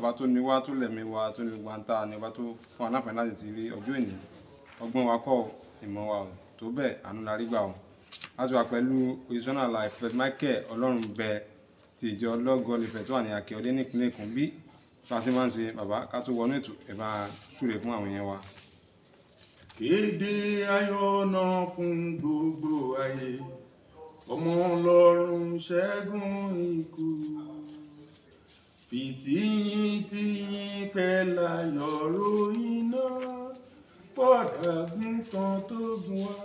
ọba tó ní wá tó lẹ̀mí wa tó ní gbanta ni ọba tó fún aláǹfààní láti ti rí ọjọ́ ìní ọgbọ́n wa kọ́ ìmọ̀ wa tó bẹ́ẹ̀ àánú la rí gbà ọ́ láti wà pẹ̀lú òyìnbó life Prophet Michael Olohumbe ti ìjọ ọlọ́gọ́ ìfẹ́ tó wà ní Akíọdé ní ìpínlẹ̀ Èkó bí bá a ṣe máa ń ṣe bàbá ká tó wọnú ètò ẹ̀ bá súre fún àwọn èèyàn wa. Kéde ayọ̀ náà fún gbogbo ayé, ọmọ Ọlọ́run ṣẹ́gun ikú. Fìtíyìn tíyìn fẹ́ láyọ̀ ròyìn náà, pọ̀dàgùn kan tó gùn wá.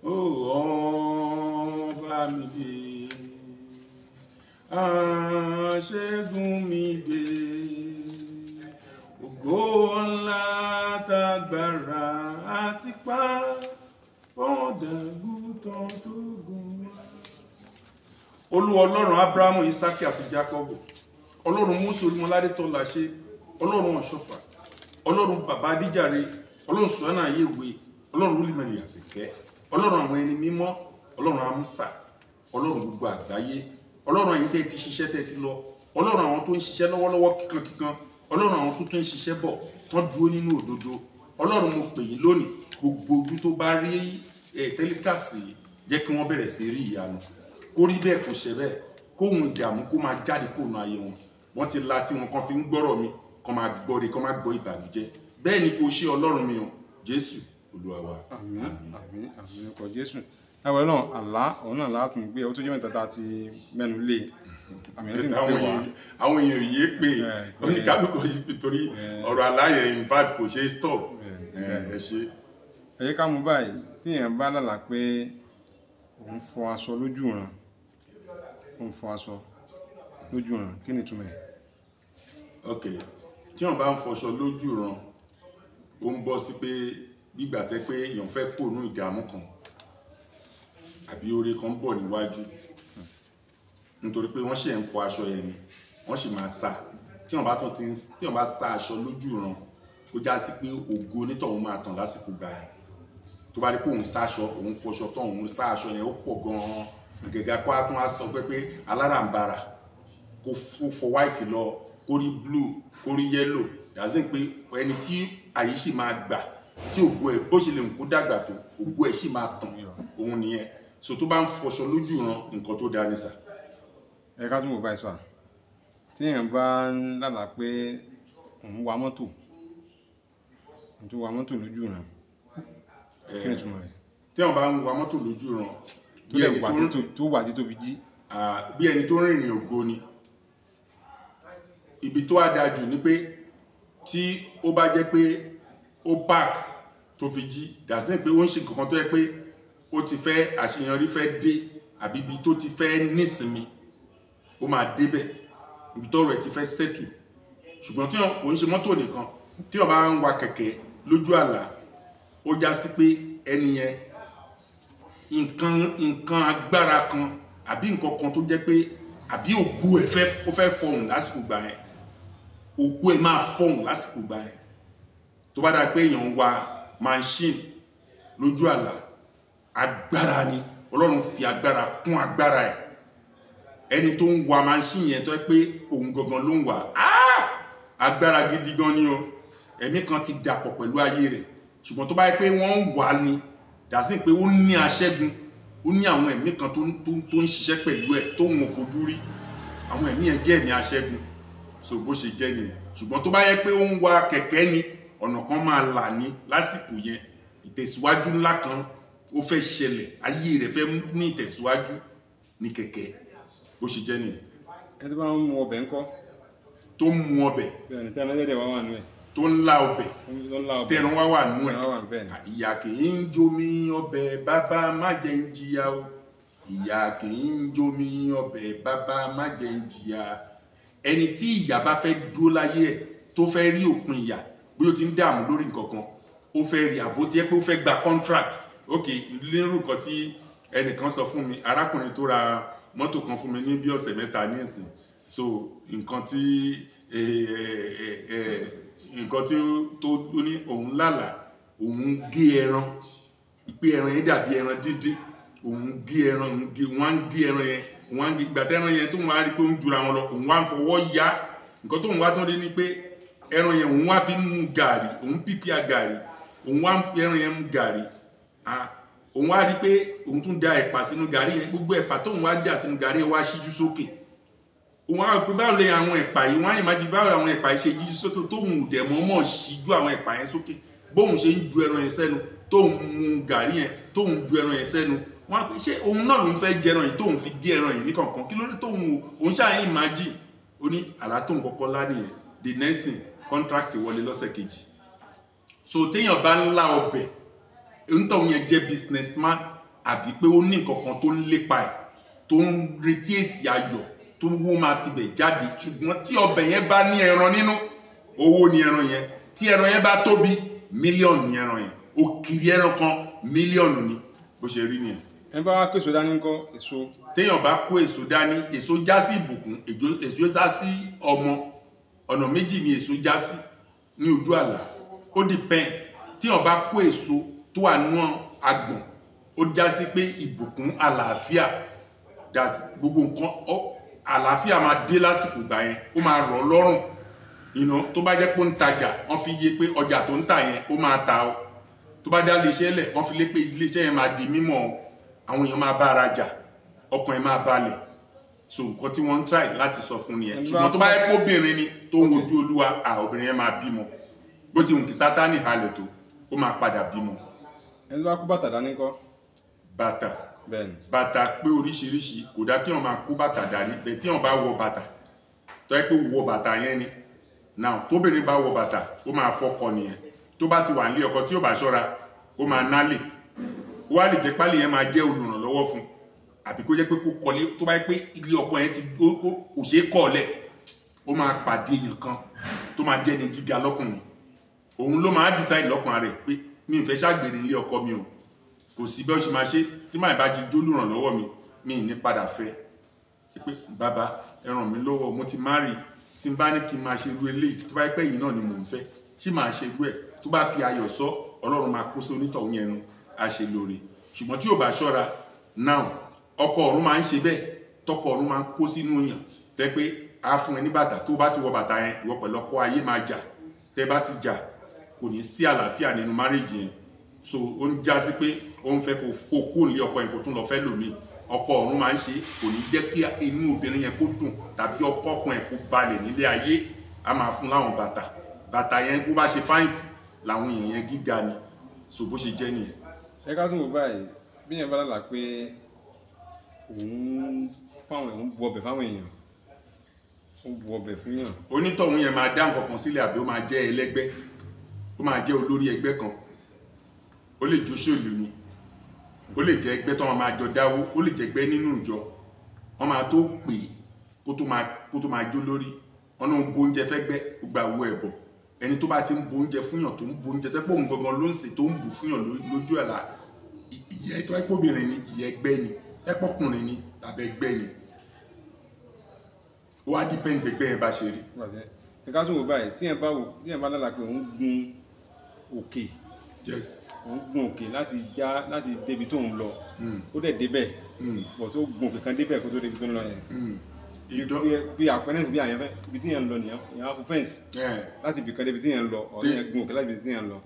Ó ọba mi dé, aṣẹ́gun mi dé. Ògo ńlá tágbára àti pa, pọ̀dàgùtàn tó gùn wá. Olúwa Ọlọ́run Ábúráhámù, Ísákì àti Jákọ́bù, Ọlọ́run Mósè Olúmọládé tó láṣẹ, Ọlọ́run Ọ̀ṣọ́fà, Ọlọ́run Bàbá Adíjàre, Ọlọ́run Sùwánà Ayéwé, Ọlọ́run Olúmọ̀lẹ̀ Àpèkẹ́, Ọlọ́run àwọn ẹni mímọ́, Ọlọ́run Amúsà, Ọlọ́run gbogbo àgbáyé, Ọlọ́run àyín tẹ́ ti ṣiṣẹ́ tẹ́ ti lọ, Ọlọ́run àwọn tó ń ṣiṣẹ́ lọ́wọ́lọ́wọ́ kíkankíkan, Ọlọ́run àwọn tó tún ń ṣiṣẹ́ bọ̀ tán dúró nínú òdodo. Ọlọ́run mo pè yín lónìí, gbogbo ojú tó bá rí tẹ́líkàsì jẹ́ kí wọ́n bẹ̀rẹ̀ sí rí ìyanu. Kó rí bẹ́ẹ̀ kó ṣe bẹ́ẹ̀, kóhun ìdààmú kó máa jáde kó nu ayé wọn. Wọ́n ti la tí wọn kan fi ń gbọ́rọ̀ mi, kan máa gbọ́ re, kan máa gbọ́ ìbànújẹ́. Bẹ́ẹ̀ ni kò ṣe Ọlọ́run mi o, Jésù Olúwa wa. Àmín àmín àmín orúkọ Jésù. Ẹwọ náà àlá òun náà látún gbé ó tó jẹ́ mẹ́ta tá a ti mẹ́nu lé àmì ẹ̀sìn pé wá. Àwọn èèyàn yìí pé oníkálùkù yìí pé torí ọ̀rọ̀ aláyẹ̀ in fact kò ṣe stop. Ẹ ṣe. Ẹ jẹ́ ká mú báyìí tí èèyàn bá lálà pé òun fọ aṣọ lójú ìran, òun fọ aṣọ lójú ìran, kí ni ìtumọ̀ ẹ̀? Ok, tí wọ́n bá ń fọṣọ lójú ìran, ó ń bọ́ sí pé gbígbà tẹ́ pé èèyàn fẹ́ pònú ìdààmú kan àbí oore kan bọ̀ níwájú, nítorí pé wọ́n ṣe ń fọ aṣọ yẹn ni wọ́n sì máa sá. Tí wọ́n bá sá aṣọ lójú ìran, ó já sí pé ògo onítọ̀hún máa tàn lásìkò gbà yẹn. Tó bá rí pé òun sáṣọ, òun fọṣọ tán, òun sá aṣọ yẹn ó pọ̀ gan-an, gẹ́gẹ́ kó á tún á sọ pé aláràǹbarà kó fọ white lọ, kó rí blue, kó rí yellow, dàsí pé ẹni tí àyè sì máa gbà, tí ògo ẹ̀ bó ṣe lè kó dàgbà tó, ògo ẹ̀ sì máa tàn, òun nìyẹn. So tó bá ń fọṣọ lójú ìran, nǹkan tó dáa ní sà. Ẹ ká tún wò báyìí sà, tí èèyàn bá ń lálà pé òun wa mọ́tò, òun tó wa mọ́tò lójú ìran, kí ni ìtumọ̀ rẹ̀? Tí wọ́n bá ń wa mọ́tò lójú ìran, tó wà tí tóbi jí, bí ẹni tó rìnrìn ògo ni. Ibi tó adájú ni pé tí ó bá jẹ́ pé ó park tó fi jí, dàsí pé ó ń ṣe kankan tó yẹ pé ó ti fẹ́ àṣeyọrí fẹ́ dé, àbí ibi tó ti fẹ́ nísinmi ó máa débẹ̀, ibi tó rẹ̀ ti fẹ́ sẹ́tù. Ṣùgbọ́n tí kò ń ṣe mọ́tò nìkan, tí wọ́n bá ń wa kẹ̀kẹ́ lójú àlà, ó já sí pé ẹni yẹn nǹkan agbára kan àbí nǹkan kan tó jẹ́ pé àbí ògo ẹ̀ ó fẹ́ fọhùn lásìkò gbà yẹn, ògo ẹ̀ máa fọhùn lásìkò gbà yẹn. Tó bá dá pé èèyàn ń wa machine lójú àlà, agbára ni, Ọlọ́run fi agbára kún agbára ẹ̀. Ẹni tó ń wa machine yẹn tó yẹ pé òun gangan ló ń wà, agbára gidi gan ni o. Ẹ̀mí kan ti dàpọ̀ pẹ̀lú ayé rẹ̀. Ṣùgbọ́n tó bá yẹ pé wọ́n ń wà ní, dàsí pé ó ní aṣẹ́gun, ó ní àwọn ẹ̀mí kan tó ń ṣiṣẹ́ pẹ̀lú ẹ̀ tó ń fojú rí. Àwọn ẹ̀mí yẹn jẹ́ ẹ̀mí aṣẹ́gun, so bó ṣe jẹ́ nìyẹn. Ṣùgbọ́n tó bá yẹ pé ó ń wa kẹ̀kẹ́ ni, ọ̀nà kan máa là ní lásìkò yẹn, ìtẹ̀síwájú ńlá kan ó fẹ́ ṣẹlẹ̀, ayé rẹ̀ fẹ́ ní ìtẹ̀síwájú ní kẹ̀kẹ́, bó ṣe jẹ́ nìyẹn. Ẹni tó bá ń mu ọbẹ̀ ńkọ́? Tó ń mu ọbẹ̀, bẹ́ẹ̀ni tí ẹlẹ́dẹ̀ wá wà nú ẹ̀, tó ń lá ọbẹ̀, tẹran wá wà nú ẹ̀. Ìyà kì í ń jomi ọbẹ̀, bàbá má jẹ́ ń jìyà o. Ìyà kì í ń jomi ọbẹ̀, bàbá má jẹ́ ń jìyà. Ẹni tí ìyà bá fẹ́ dúró láyé ẹ̀, tó fẹ́ rí òpin ìyà, bí ó ti ń dààmú lórí nǹkan kan, ó fẹ́ rí àbó tí ẹ pé ó fẹ́ gba contract. Ok, lérò kan tí ẹnìkan sọ fún mi, arákùnrin tó ra mọ́tò kan fún mi ní bí ọ̀sẹ̀ mẹ́ta ní ìsìn. So nǹkan tí tó ní òun lálàá, òun gé ẹran, ìpé ẹran yẹn dàbí ẹran dídín, òun gé ẹran, wọ́n ń gé ẹran yẹn, wọ́n ń gbà tẹ́ran yẹn tó wọ́n á rí pé ó ń jura wọn lọ, òun wá ń fọwọ́ yá nǹkan tó ń wá tó rí ni pé ẹran yẹn òun wá fi mú gàrí, òun pípíà gàrí, òun wá ń fi ẹran yẹn mú gàrí, òun wá rí pé òun tún da ẹ̀pà sínú gàrí yẹn, gbogbo ẹ̀pà tóun wá dà sínú gàrí yẹn wá ṣíjú sókè. Òun wá pé báwo lè àwọn ẹ̀pà yìí, wọ́n á yìí máa di báwo àwọn ẹ̀pà yìí ṣe jíjú sókè tóun dẹ̀ mọ́ ṣíjú àwọn ẹ̀pà yẹn sókè, bóun ṣe ń ju ẹran yẹn sẹ́nu tóun mú gàrí yẹn tóun ju ẹran yẹn sẹ́nu. Wọ́n á pé ṣé òun náà ló ń fẹ́ jẹ ẹran yìí tóun fi gé ẹran yìí ní kọ̀ọ̀kan, kí ló dé tóun òun ṣáà yìí máa jì. Ó ní àlá tóun kọ́kọ́ lá nìyẹn, the next thing contract wọlé lọ́sẹ̀ kejì. So téèyàn bá ń lá ọbẹ̀ onítọ̀hún yẹn jẹ́ businessman àbí pé ó ní nǹkan kan tó ń lépa ẹ̀ tó ń retí èsì ayọ̀ tó wó máa tibẹ̀ jáde. Ṣùgbọ́n tí ọbẹ̀ yẹn bá ní ẹran nínú, owó ni ẹran yẹn. Tí ẹran yẹn bá tóbi, mílíọ̀nù ni ẹran yẹn. Òkìrì ẹran kan mílíọ̀nù ni, bó ṣe rí nìyẹn. Ẹ bá wá kó èso dání ńkọ́, èso. Téèyàn bá kó èso dání, èso já sí ìbùkún, èso já sí ọmọ. Ọ̀nà méjì ni èso já sí ní ojú àlá. Ó depends. Téèyàn bá kó èso tó wà nínú agbọ̀n, ó já sí pé ìbùkún, àlàáfíà, gbogbo nǹkan àlàáfíà máa dé lásìkò ìgbà yẹn, ó máa rọ̀ lọ́rùn. Tó bá jẹ́ pé ó ń tajà, wọ́n fi yé pé ọjà tó ń tà yẹn ó máa ta o. Tó bá dá iléeṣẹ́ lẹ̀, wọ́n fi lé pé iléeṣẹ́ yẹn máa di mímọ́ o. Àwọn èèyàn máa bá ara jà, ọkàn ẹ̀ máa balẹ̀. So nǹkan tí wọ́n ń try láti sọ fún nìyẹn. Ṣùgbọ́n tó bá yẹ pé obìnrin ni tó ń wojú Olúwa, obìnrin yẹn máa bímọ. Bó ti hùn kí Sátánì halẹ̀ tó, ó máa padà bímọ. Ẹni tó bá kó bàtà dání ńkọ́. Bàtà. Bẹ́ẹ̀ni. Bàtà pé oríṣiríṣi, kò dá kí wọ́n máa kó bàtà dání. Bẹ́ẹ̀ tí wọ́n bá wọ bàtà, tó yẹ pé wọ bàtà yẹn ni. Now tóbìnrin bá wọ bàtà, ó máa fọkọ nìyẹn. Tó bá ti wà nílé ọkọ tí ó bá ṣọ́ra, ó máa nálè. Ó wá lè jẹ́ pálí yẹn máa jẹ́ olùrànlọ́wọ́ fún. Àbí kó jẹ́ pé kó kọ́lé, tó bá yẹ pé ilé ọkọ yẹn ti kò ṣeé kọ́lẹ̀, ó máa pàdé èèyàn kan tó máa jẹ́ ní gíga lọ́kùnrin. Òun ló máa decide lọ́kàn rẹ̀ pé mi ò fẹ́ ṣàgbèrè ilé ọkọ mi o, kò sí bí ó ṣe máa ṣe tí màá bá ti jó lùrànlọ́wọ́ mi ní padà fẹ́. Pé bàbá ẹ ràn mí lọ́wọ́, mo ti marry, tí n bá ní kí n máa ṣe irú eléyìí, tó bá yẹ pé èyí náà ni mò ń fẹ́, ṣé máa ṣe irú ẹ̀? Tó bá fi ayọ̀ sọ, Ọlọ́run máa kó sí onítọ̀hún yẹn nu, á ṣe lóore. Ṣùgbọ́n tí ò bá ṣọ́ra, now ọkọ ọ̀run máa ń ṣe bẹ́ẹ̀, tọkọ ọ̀run máa ń kó sínú yàn. Tẹ́ pé a fún ẹ ní bàtà, tó bá ti wọ bàtà yẹn, ìwọ pẹ̀lú ọkọ ayé máa jà. Tẹ́ bá ti jà, kò ní sí àlàáfíà nínú marriage yẹn. So ó ń já sí pé ó ń fẹ́ kó kó lé ọkọ yẹn kó tún lọ fẹ́ lòmíì. Ọkọ ọ̀run máa ń ṣe, kò ní jẹ́ kí inú obìnrin yẹn kó dùn, tàbí ọkọ ọkùnrin kó balẹ̀ nílé ayé. A máa fún láwọn bàtà yẹn kó bá ṣe fáìnsì làwọn èèyàn yẹn gíga ni. So bó ṣe jẹ́ nìyẹn. Ẹ ká tún wò báyìí, bí yẹn bá lálàá pé òun bu ọbẹ̀ fáwọn èèyàn, ó bu ọbẹ̀ fún yàn. Onítọ̀hún yẹn máa dá nǹkan kan sílẹ̀, àbí ó máa jẹ́ ẹlẹ́gbẹ́, ó máa jẹ́ olórí ẹgbẹ́ kan. Ó lè jóṣèlú ni, ó lè jẹ́ ẹgbẹ́ tó máa jọ dáwó, ó lè jẹ́ ẹgbẹ́ nínú ìjọ. Wọ́n máa tó pè kó tó máa jó lórí. Wọ́n náà ń bo oúnjẹ fẹ́gbẹ́, ó gba owó ẹbọ. Ẹni tó bá ti ń bo oúnjẹ fúnyàn, tó ń bo oúnjẹ tẹ́pọ̀ òun gangan ló ń sè, tó ń bù fúnyàn lójú àlá, ìyẹn tó ẹ̀pọ̀ obìnrin ni, ìyẹn ẹgbẹ́ ni, ẹ̀pọ̀ ọkùnrin ni, tàbí ẹgbẹ́ ni. Ó wá depend gbẹgbẹ́ yẹn bá ṣe rí. Ẹ ká tún wò báyìí, tí yẹn bá lálàá pé òun gun òkè. Yes. Òun gun òkè láti débi tó ń lọ. Ó dẹ̀ débẹ̀. Bọ̀ tó gun òkè kan débẹ̀ kó tó débi tó ń lọ yẹn. Bí àpẹẹrẹ bí àyẹ̀fẹ́, ibi tí yẹn ń lọ nìyẹn, ìyẹn á fún fẹ́ǹsì láti ibì kan débi tí yẹn ń lọ, ọ̀rẹ́ yẹn gun òkè láti ibi tí yẹn ń lọ.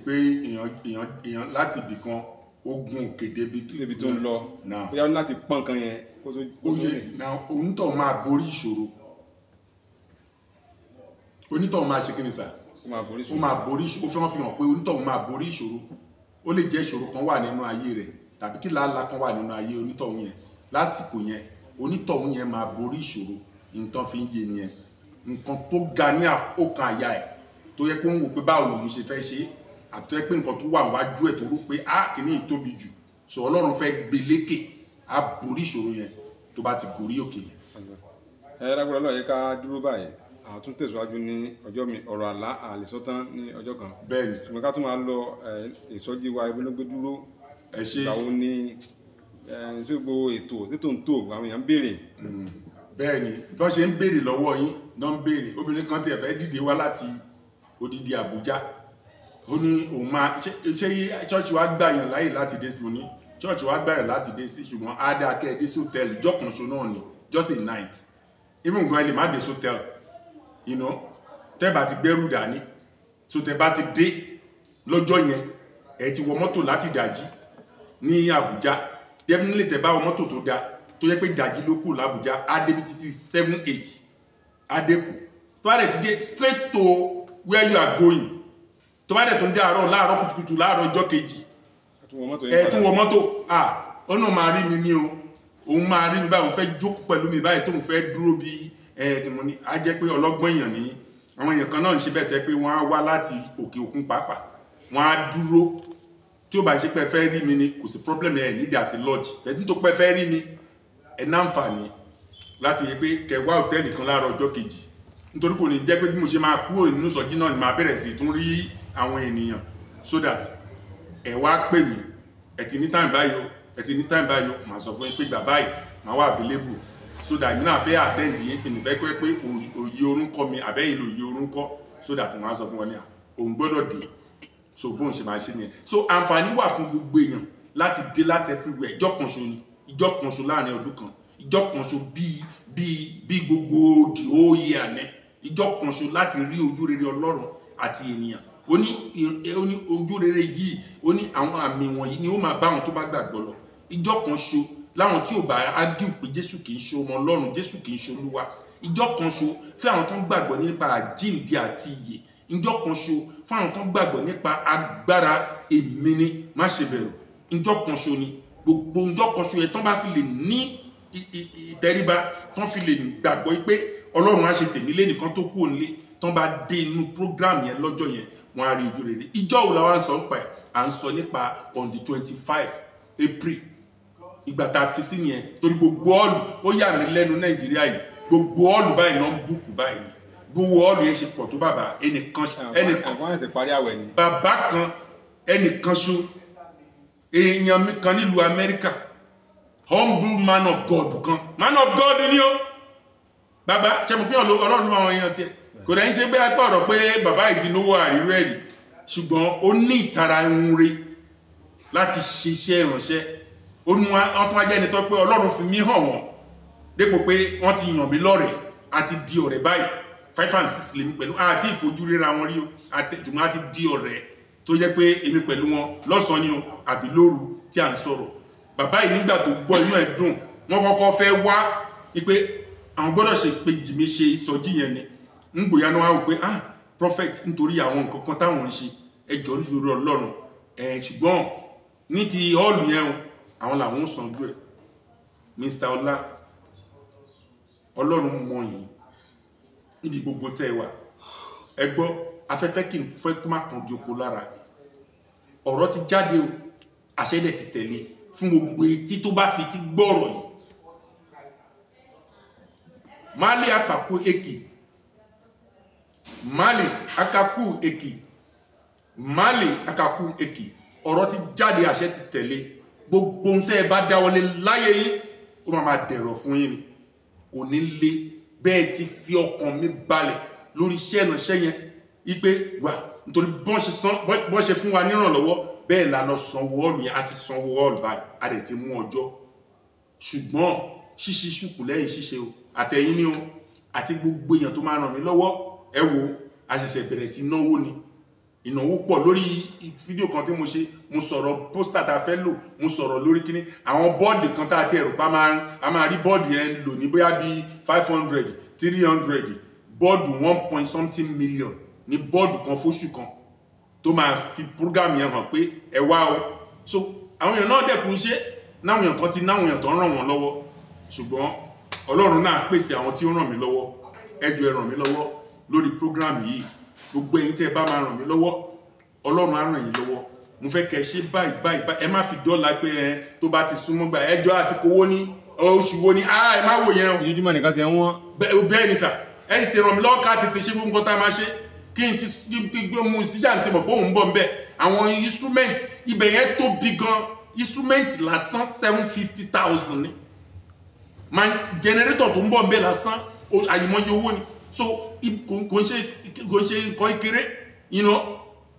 Pé èèyàn láti ibì kan ó gun òkè débi tó ń lọ, bóyá láti pọ́n kan yẹn kó tó lè. Onítọ̀ máa borí ìṣòro. Onítọ̀ máa ṣe kí ni sà? Ó máa borí ìṣòro. Ó fẹ́ràn fi hàn pé onítọ̀ máa borí ìṣòro. Ó lè jẹ́ ìṣòro kan wà nínú ayé rẹ̀, tàbí kí làálàá kan wà nínú ayé onítọ̀hún yẹn. Lásìkò yẹn, onítọ̀hún yẹn máa borí ìṣòro. Nǹkan fi ń yé nìyẹn. Nǹkan tó ga ní ọkàn àyà ẹ̀, tó yẹ pé ó ń wò pé báwo lòun ṣe fẹ́ ṣe, àtọ́ ẹ pé nǹkan tó wà wájú ẹ̀ tó rú pé kìíní ìtóbi jù. So Ọlọ́run fẹ́ gbé lékè, á borí ìṣòro yẹn tó bá ti gorí òkè yẹn. Lágbára Ọlọ́run, yẹ ká dúró báyìí. A tún tẹ̀síwájú ní ọjọ́ mi, ọ̀rọ̀ àlá àlèsọ́tán ní ọjọ́ kan. Bẹ́ẹ̀ni. Ṣùgbọ́n ká tún máa lọ ìsọjí wa ibi ló gbé dúró. Ẹ ṣe. Ìgbàwo ni tí gbogbo ètò ń tò àwọn èèyàn ń béèrè. Bẹ́ẹ̀ni, bí wọ́n ṣe ń béèrè lọ́wọ́ yín náà ń béèrè. Obìnrin kan tiẹ̀ fẹ́ dìde wá láti odidi Àbújá. Ó ní òun máa ṣe ṣọ́ọ̀ṣì wa gbà yàn láyè láti dé sí. Mo ní ṣọ́ọ̀ṣì wa gbà yàn láti dé sí, ṣùgbọ́n á dá kẹ́ ẹ dé sí hòtẹ́ẹ̀lì ìjọ kan ṣo náà ni, just a night. even gan ẹ lè má dé hotel, you know, tẹ́ bá ti gbẹ́rù dání, so tẹ́ bá ti dé lọ́jọ́ yẹn ẹ ti wọ mọ́tò láti Ìdàjí ní Àbújá, definitely tẹ́ bá wọ mọ́tò tó dáa tó yẹ pé Ìdàjí ló kù l'Àbújá á débi títí 7-8 á dẹ́kù tó bá dẹ̀ ti dé straight to where you are going, tó bá dẹ̀ tó ń dé láàárọ̀ kùtùkùtù láàárọ̀ ọjọ́ kejì ẹ tún wọ mọ́tò ọ̀nà máa rí mi ní o, òun máa rí mi báyìí, òun fẹ́ jókòó pẹ̀lú mi báyìí tóun fẹ́ dúró bí mo ní á jẹ́ pé ọlọ́gbọ́n èèyàn ní àwọn èèyàn kan náà ń ṣe bẹ́ẹ̀ tẹ́ pé wọ́n á wá láti òkè òkun pàápàá wọ́n á dúró tí ó bá ṣe pé fẹ́ rí mi ni kò sí problem ẹ̀ nídìí àti lodge ẹ̀dí tó pẹ́ fẹ́ rí mi ẹ̀ náǹfààní láti yẹ pé kẹwàá hòtẹ́ẹ̀lì kan láàárọ̀ ọjọ́ kejì nítorí kò ní jẹ́ pé bí mo ṣe máa kúrò nínú ìsọjí náà ni máa bẹ̀rẹ̀ sí tún rí àwọn ènìyàn so that ẹ wá pè mí ẹ ti ní time báyìí o ẹ ti ní time báyìí o màá sọ fún yín pé gbà báyìí màá wà available so that èmi náà fẹ́ attend yín pé nìfẹ́ pé òye orúnkọ mi àbẹ́yìn lòye orúnkọ so that wọ́n á sọ fún wọn ní òun gbọ́dọ̀ dé so bóun ṣe máa ṣe nìyẹn so àǹfààní wà fún gbogbo èèyàn láti dé láti everywhere ìjọ kan ṣo ni ìjọ kan ṣo láàrin ọdún kan ìjọ kan ṣo bí gbogbo the whole year ní ìjọ kan ṣo láti rí ojú rere Ọlọ́run àti ènìyàn ó ní ojú rere yìí ó ní àwọn àmì wọ̀nyí ni ó máa bá àwọn tó bá gbàgbọ́ lọ ìjọ kan ṣo láwọn tí ò bá ágíù pé Jésù kì í ṣe ọmọ Ọlọ́run Jésù kì í ṣe Olúwa ìjọ kan ṣo fún àwọn tó ń gbàgbọ́ nípa àjíǹde àti ìyè ìjọ kan ṣo fún àwọn tó ń gbàgbọ́ nípa agbára èmi ni má ṣe bẹ̀rù ìjọ kan ṣo ni gbogbo ìjọ kan ṣo yẹn tán bá fi lè ní ìtẹríba tán fi lè gbàgbọ́ pé Ọlọ́run á ṣe tèmi lẹ́nìkan tó kú òǹlé tán bá dé inú program yẹn lọ́jọ́ yẹn wọ́n á rí ojú rere ìjọ wo la wá ń sọ nípa ẹ̀ à ń sọ nípa on the 25 April ìgbà tá a fi sí nìyẹn torí gbogbo ọ̀lù ó yà mí lẹ́nu Nàìjíríà yìí gbogbo ọ̀lù báyìí náà ń bùkù báyìí gbogbo ọ̀lù yẹn ṣe pọ̀ tó bàbá ẹnìkan bàbá kan ẹnìkan ṣo èèyàn mi kan nílùú Amẹ́ríkà humble man of God kan man of God ni ó bàbá ṣe mọ̀ pé Ọlọ́run àwọn èèyàn tiẹ̀ kò dẹ̀ ń ṣe pé apá ọ̀rọ̀ pé bàbá ìdínlówó àríró ẹ̀rí ṣùgbọ́n ó ní ìtara ń re láti ṣiṣẹ́ ìránṣẹ́ ó ní wọ́n tún ajẹ́ ẹni tó pé Ọlọ́run fi mí hàn wọ́n dépò pé wọ́n ti yàn mí lọ́rẹ̀ẹ́ àti di ọ̀rẹ́ báyìí 5 and 6 lèmi pẹ̀lú àti ìfojú ríra wọn rí o jùmọ̀ àti di ọ̀rẹ́ tó jẹ́ pé èmi pẹ̀lú wọn lọ́sàn-án ni o àbí lóru tí à ń sọ̀rọ̀ bàbá yìí nígbà tó gbọ́ inú ẹ̀ dùn wọ́n kọ́kọ́ fẹ́ wá wípé àwọn gbọ́dọ̀ ṣe pé jìmí ṣe ìsọjí yẹn ni ń gbòyà náà wá wò pé prophet nítorí àwọn nǹkan kan táwọn ń ṣe ẹjọ́ nítorí Ọlọ́run ṣùgbọ́n ní ti hall yẹn àwọn làwọn ń san gbé Mr. Ọlá Ọlọ́run mọ̀ yín níbi gbogbo tẹ́ wà ẹ gbọ́ afẹ́fẹ́ kí n fẹ́ tó má kàn di oko lára ọ̀rọ̀ ti jáde o àṣẹ́dẹ̀ ti tẹ̀lé fún gbogbo etí tó bá fi ti gbọ́rọ̀ yìí Mali akaku eki Mali akaku eki Mali akaku eki ọ̀rọ̀ ti jáde àṣẹ ti tẹ̀lé gbogbo ohun tẹ́ ẹ bá dáwọ́lé láyé yín ó máa dẹ̀rọ̀ fún yín ni kò ní lé bẹ́ẹ̀ ti fi ọkàn mi balẹ̀ lórí iṣẹ́ ìránṣẹ́ yẹn wípé wà nítorí bọ́n ṣe fún wa nírànlọ́wọ́ bẹ́ẹ̀ lànà sanwó ọ̀lù yẹn àti sanwó ọ̀lù báyìí a dẹ̀ ti mú ọjọ́ ṣùgbọ́n ṣíṣí ṣùkù lẹ́yìn ṣíṣe o àtẹ̀yìn ni o àti gbogbo èèyàn tó máa ràn mí lọ́wọ́ ẹ wo a ṣẹ̀ṣẹ̀ bẹ̀rẹ̀ sí náwó ni ìnáwó pọ̀ lórí fídíò kan tí mo ṣe mo sọ̀rọ̀ pósítà tá a fẹ́ lò mo sọ̀rọ̀ lórí kíní àwọn bọ́ọ̀dì kan tá a ti ẹ̀rù pa a máa rí bọ́ọ̀dì yẹn lò ní bóyá bíi 500 300 bọ́ọ̀dù 1.something million ní bọ́ọ̀dù kan fóṣù kan tó máa fi program yẹn hàn pé ẹ wá o so àwọn èèyàn náà dẹ̀kun ṣe náwọn èèyàn kan ti náwọn èèyàn tó ń ràn wọ́n lọ́wọ́ ṣùgbọ́n Ọlọ́run náà pèsè àwọn tí ó ràn mí lọ́wọ́ ẹ jọ̀ọ́ ẹ ràn mí lọ́wọ́ lórí program yìí gbogbo ẹ̀yin tẹ́ bá máa ràn mí lọ́wọ́ Ọlọ́run á ràn yín lọ́wọ́ mo fẹ́ kẹ́ ṣe báyìí ẹ má fi dọ́là pé tó bá ti súnmọ́ gbà ẹjọ́ àsìkò wo ní oṣù wo ní ẹ má wò yẹn o ìjújúmọ́ nìkan ti wọ́n bẹ́ẹ̀ ni sà ẹ ti ràn mí lọ́wọ́ ká ti ṣe gbogbo nǹkan tá a máa ṣe kí n ti gbé mu síjà tí mo bóun bọ̀ ń bẹ̀ àwọn instrument ibẹ̀ yẹn tóbi gan instrument lásán 750,000 ni my generator tó ń bọ̀ ń bẹ̀ lásán àyèmọ́yé owó ni so kò ń ṣe nǹkan kéré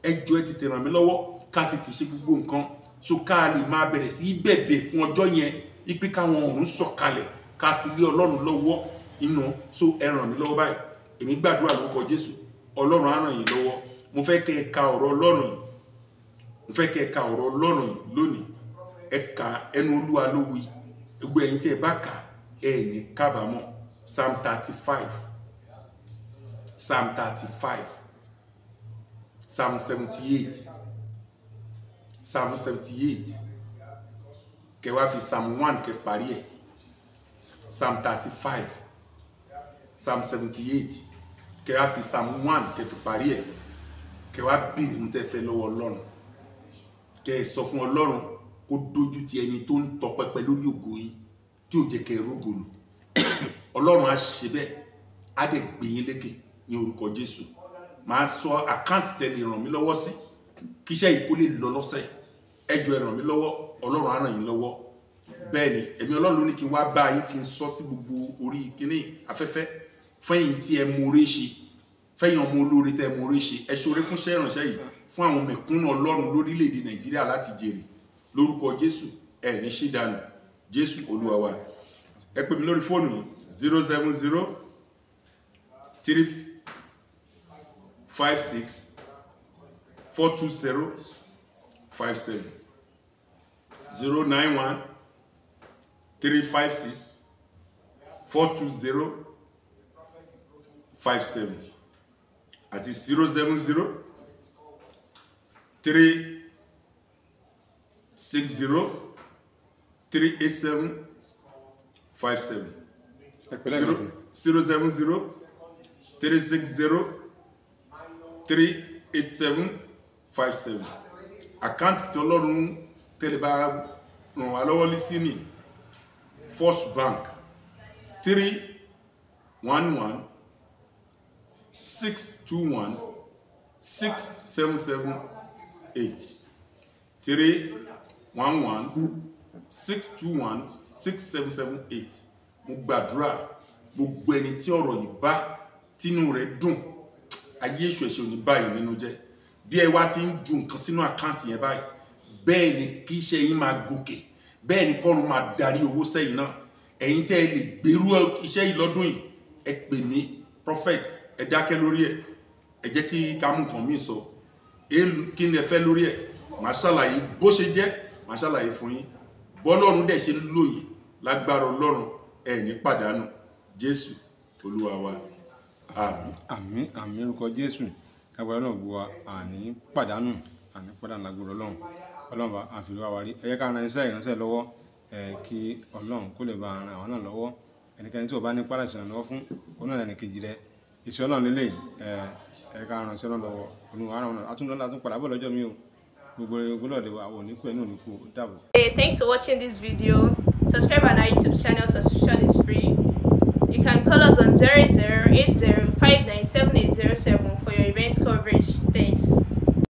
ẹjọ́ ẹ ti ràn mí lọ́wọ́ ká ti ṣe gbogbo nǹkan so ká lè máa bẹ̀rẹ̀ sí bẹ̀bẹ̀ fún ọjọ́ yẹn ipe káwọn ọ̀run sọ̀kalẹ̀ ká fi lé Ọlọ́run lọ́wọ́ inú so ẹ ràn mí lọ́wọ́ báyìí èmi gbàdúrà lórúkọ Jésù Ọlọ́run á ràn yín lọ́wọ́ mo fẹ́ kẹ́ ẹ ka ọ̀rọ̀ Ọlọ́run yìí mo fẹ́ kẹ́ ẹ ka ọ̀rọ̀ Ọlọ́run yìí lónìí ẹ ka ẹnu Olúwa ló wí gbogbo ẹ̀yin tí ẹ bá kà ẹ ní kábàámọ̀ Psalm 35 Psalm 35 Psalm 78 Psalm 78 kẹ́ wá fi Psalm 1 kẹ́ parí ẹ̀ Psalm 35 Psalm 78 kẹ́ wá fi Psalm 1 kẹ́ fi parí ẹ̀ kẹ́ wá béèrè mú tẹ́ fẹ́ lọ́wọ́ Ọlọ́run kẹ́ sọ fún Ọlọ́run kó dojú ti ẹni tó ń tọpẹpẹ lórí ògo yín tí ó jẹ́ kẹ́ rógo lò Ọlọ́run á ṣe bẹ́ẹ̀ á dẹ̀ gbé yín lékè ní orúkọ Jésù máa sọ àkáǹtì tẹ́lẹ̀ ràn mí lọ́wọ́ sí kí iṣẹ́ yìí kó lè lọ lọ́sẹ̀ ẹ jọ̀ọ́ ẹ ràn mí lọ́wọ́ Ọlọ́run á ràn yín lọ́wọ́ bẹ́ẹ̀ ni ẹ̀mí Ọlọ́run ló ní kí n wá bá yín kí n sọ sí gbogbo orí kíní afẹ́fẹ́ fẹ́yìn tí ẹ mọ̀ọ́rẹ́ ṣe fẹ́yìn ọmọ olóore tẹ́ mọ̀ọ́rẹ́ ṣe ẹ ṣoore fún iṣẹ́ ìrànṣẹ́ yìí fún àwọn mẹ̀kúnnù Ọlọ́run lórílẹ̀‐èdè Nàìjíríà láti jèrè lórúkọ Jésù ẹ ní ṣídànù Jésù Olúwa wa ẹ pè mí lórí fóònù 070 356 420 57 091 356 420 57 àti 070 360 387 57 070 360 387 57 àkáǹtì tí Ọlọ́run tẹ́lẹ̀ bá ràn wá lọ́wọ́ lé sí ní First Bank 311 621 6778 311 621 6778 mo gbàdúrà gbogbo ẹni tí ọ̀rọ̀ yìí bá tínú rẹ̀ dùn ayé èṣù ẹ̀ṣẹ̀ ò ní báyìí nínú jẹ́ bí ẹ wá ti ń ju nǹkan sínú àkáǹtì yẹn báyìí bẹ́ẹ̀ ni kí iṣẹ́ yín máa gòkè bẹ́ẹ̀ ni kọ́run máa darí owó sẹ́yìn náà ẹ̀yin tẹ́ ẹ lè gbèrú iṣẹ́ yìí lọ́dún yìí ẹ pè mí prophet ẹ dákẹ́ lórí ẹ̀ ẹ jẹ́ kí ká mú nǹkan míì sọ kí ni ẹ fẹ́ lórí ẹ̀ màá ṣàlàyé bó ṣe jẹ́ màá ṣàlàyé fún yín bọ́lọ́run dẹ̀ ṣe lóye lágbára Ọlọ́run ẹ ní pàdánù Jésù Olúwa wa àmín. àmín àmín orúkọ Jésù agbára náà gbọ́ wa àní pàdánù lágbára Ọlọ́run bá àfihàn wa rí ẹ jẹ́ ká ran iṣẹ́ ìránṣẹ́ lọ́wọ́ kí Ọlọ́run kó lè bá ran àwọn náà lọ́wọ́ ẹnikẹ́ni tí ò bá ní pàdé ìṣẹ̀lẹ̀ lọ́wọ́ fún òun náà lẹ́nìkejì rẹ iṣẹ́ Ọlọ́run lélẹ̀ ẹ ká ran iṣẹ́ náà lọ́wọ́ olùwà ara wọn àtúndọ́lá tún padà bọ̀ lọ́jọ́ mi o gbogbo ogúnlọ́ọ̀dẹ wa àwọn oníkú ẹ̀ náà oníkú dàbọ̀. Hey, thanks for watching this video. Subscribe on our YouTube channel. Subscription is free. You can call us on 0080597807 for your event coverage. Thanks.